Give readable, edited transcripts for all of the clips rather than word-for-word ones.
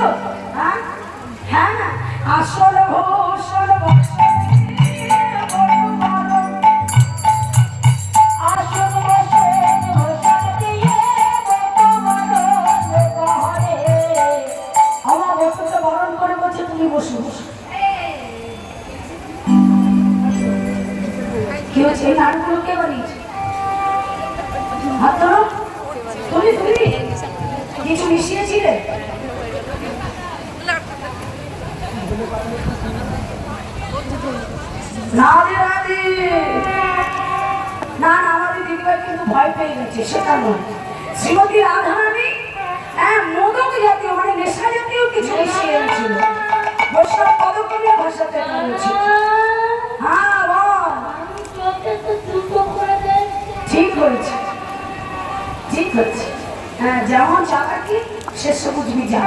তো? হ্যাঁ হ্যাঁ, আসল ভূষণ বরণ করে বলছে তুমি বসে বসে। কি হচ্ছে এই নাটকগুলো কে বানিয়েছে? হাত ধরো। তুমি তুমি কিছু মিশিয়েছিলে? রাধে রাধে। না না, আমাদের দিদিভাই কিন্তু ভয় পেয়ে গেছে, সেটা নয়। শ্রীমতী রাধারানী মোদক জাতীয় মানে নেশা জাতীয় কিছু মিশিয়েছিল। বৈষ্ণব পদকর্মীর ভাষাতে বলেছে। হ্যাঁ বল। ঠিক হয়েছে, ঠিক হয়েছে। হ্যাঁ, যেমন চাকাকি শেষ বুঝবি যা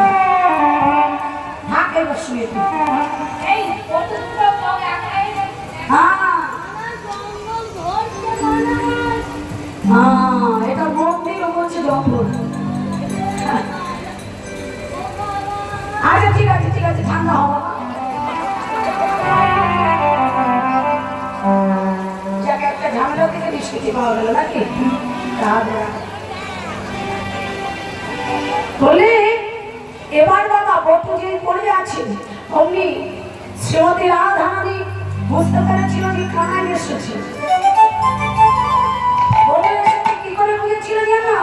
থাকে শুয়ে। এটা মন্দির বলছে জঙ্গল। আচ্ছা ঠিক আছে ঠিক আছে, ঠান্ডা হওয়া। একটা ঝামেলা থেকে নিষ্কৃতি পাওয়া গেল নাকি? বলে এবার বাবা বটু যে পড়ে আছে অমনি শ্রীমতী রাধারানী বুঝতে পেরেছিল যে কানায় এসেছে। কি করে বুঝেছিল জানো?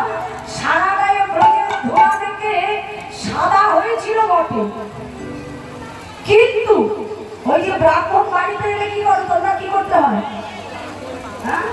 সারা গায়ে ব্রজের ধোঁয়া থেকে সাদা হয়েছিল বটে, কিন্তু ওই যে ব্রাহ্মণ বাড়িতে এলে কি করো তোমরা? কি করতে হয়? হ্যাঁ,